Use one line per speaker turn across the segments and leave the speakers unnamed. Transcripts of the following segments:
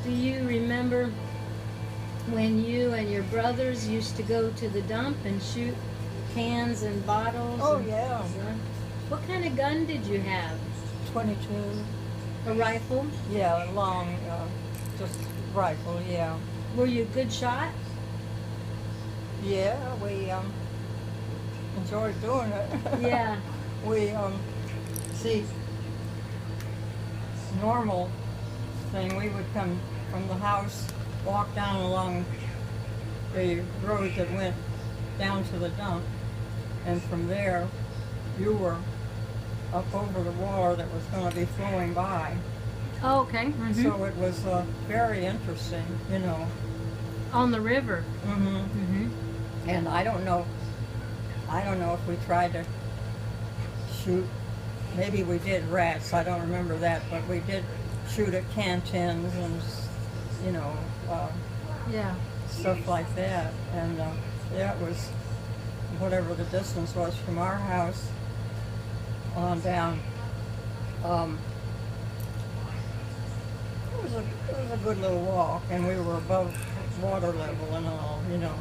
Do you remember when you and your brothers used to go to the dump and shoot cans and bottles?
Oh,
and,
yeah.
What kind of gun did you have?
22.
A rifle?
Yeah, long, just rifle, yeah.
Were you a good shot?
Yeah, we enjoyed doing it.
Yeah.
We, see, normal thing, we would come from the house, walk down along the road that went down to the dump, and from there, you were up over the water that was going to be flowing by.
Oh, okay. Mm-hmm.
So it was very interesting, you know.
On the river.
Mm-hmm.
Mm-hmm.
And I don't know if we tried to shoot, maybe we did rats, I don't remember that, but we did shoot at can tins and, you know,
Yeah.
stuff like that. And that was whatever the distance was from our house on down. It was a good little walk, and we were above water level and all, you know.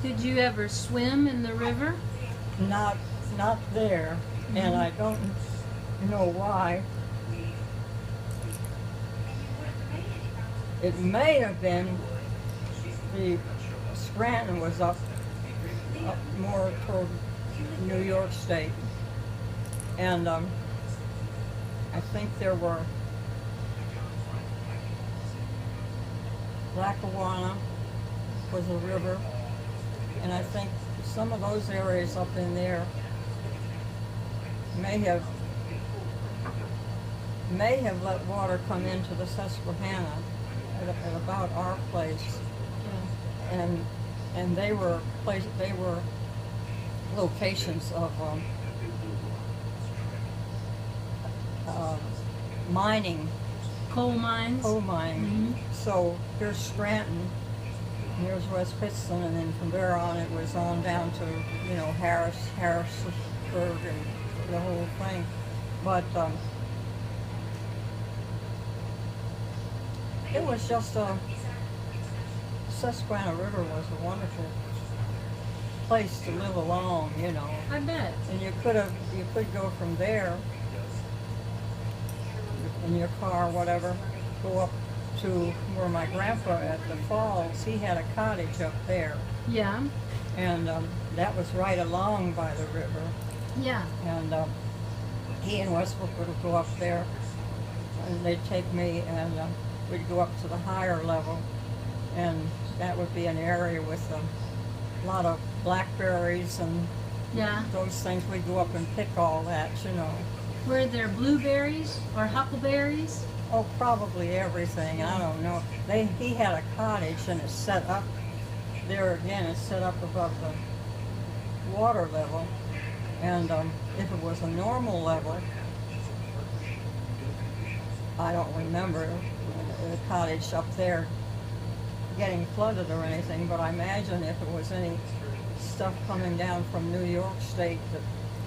Did you ever swim in the river?
Not there, and I don't know why. It may have been the Scranton was up more toward New York State, and I think there were Lackawanna was a river, and I think some of those areas up in there may have let water come into the Susquehanna at about our place, and they were locations of mining.
Coal mines?
Coal mining.
Mm-hmm.
So here's Scranton, and here's West Pittston, and then from there on it was on down to, you know, Harrisburg and the whole thing. But it was just Susquehanna River was a wonderful place to live along, you know.
I bet.
And you could go from there in your car, whatever, go up to where my grandpa at the falls, he had a cottage up there.
Yeah.
And that was right along by the river.
Yeah.
And he and Westbrook would go up there, and they'd take me, and we'd go up to the higher level, and that would be an area with a lot of blackberries and those things. We'd go up and pick all that, you know.
Were there blueberries or huckleberries?
Oh, probably everything. I don't know. He had a cottage, and it's set up there again. It's set up above the water level, and if it was a normal level, I don't remember the cottage up there getting flooded or anything. But I imagine if it was any stuff coming down from New York State that,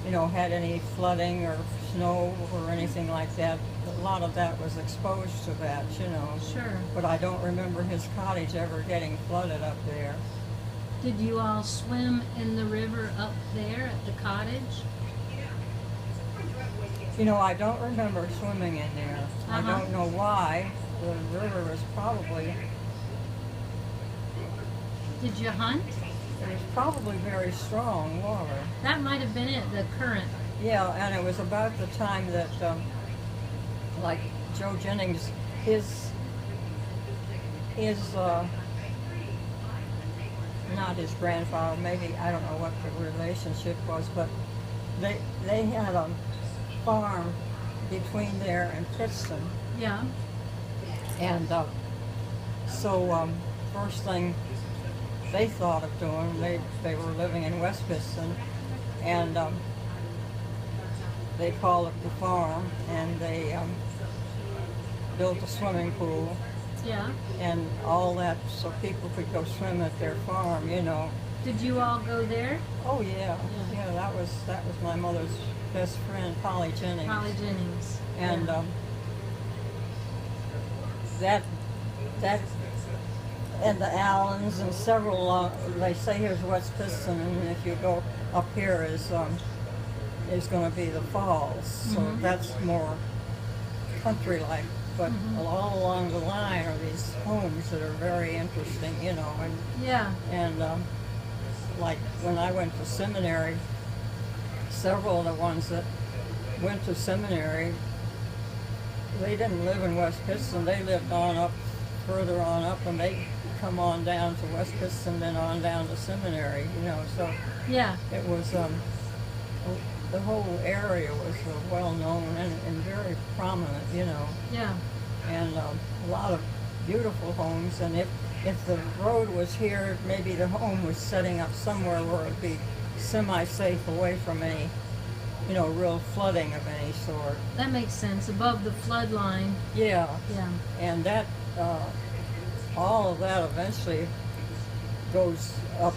you know, had any flooding or snow or anything like that, a lot of that was exposed to that, you know.
Sure.
But I don't remember his cottage ever getting flooded up there.
Did you all swim in the river up there at the cottage?
You know, I don't remember swimming in there. I don't know why. The river was probably...
Did you hunt?
It was probably very strong water.
That might have been it, the current.
Yeah, and it was about the time that, like Joe Jennings, his not his grandfather, maybe, I don't know what the relationship was, but they had a farm between there and Pittston.
Yeah.
And so first thing they thought of doing, they were living in West Pittston, and they called it the farm, and they built a swimming pool.
Yeah.
And all that, so people could go swim at their farm, you know.
Did you all go there?
Oh yeah, yeah. That was my mother's best friend, Polly Jennings.
Polly Jennings.
And that, and the Allens and several, they say here's West Piston, and if you go up here is going to be the falls, so
Mhm.
that's more country-like. But
Mhm.
all along the line are these homes that are very interesting, you know,
Yeah.
and like when I went to seminary, several of the ones that went to seminary, they didn't live in West Piston. They lived on up, further on up, and they come on down to West Piston, then on down to seminary, you know. So
Yeah.
it was the whole area was well known and very prominent, you know,
Yeah.
and a lot of beautiful homes. And if the road was here, maybe the home was setting up somewhere where it'd be semi-safe away from any, you know, real flooding of any sort.
That makes sense. Above the flood line.
Yeah,
Yeah.
and that all of that eventually goes up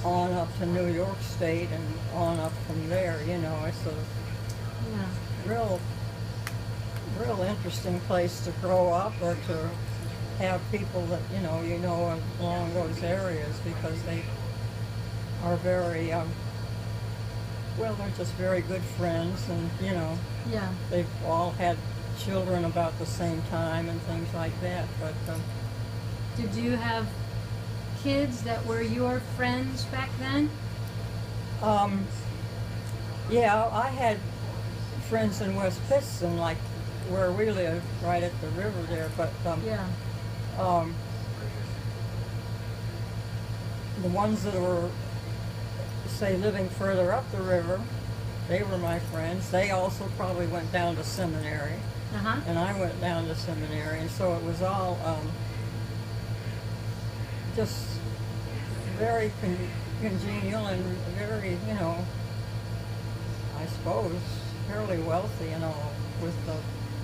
on up to New York State and on up from there. You know, it's a
Yeah.
real interesting place to grow up or to have people that you know along those areas, because they are very well, they're just very good friends, and you know
Yeah.
they've all had children about the same time and things like that. But
Did you have kids that were your friends back then?
yeah, I had friends in West Piston, like where we live, right at the river there. But
Yeah.
The ones that were, say, living further up the river, they were my friends. They also probably went down to seminary,
Uh-huh.
and I went down to seminary, and so it was all just very congenial and very, you know, I suppose, fairly wealthy, you know, with the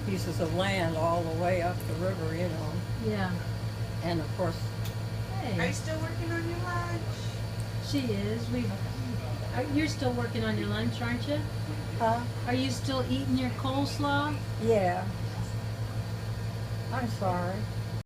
pieces of land all the way up the river, you know,
Yeah.
and of course,
Are you
Hey,
still working on your lunch?
she is. You're still working on your lunch, aren't you? Are you still eating your coleslaw?
yeah. I'm sorry.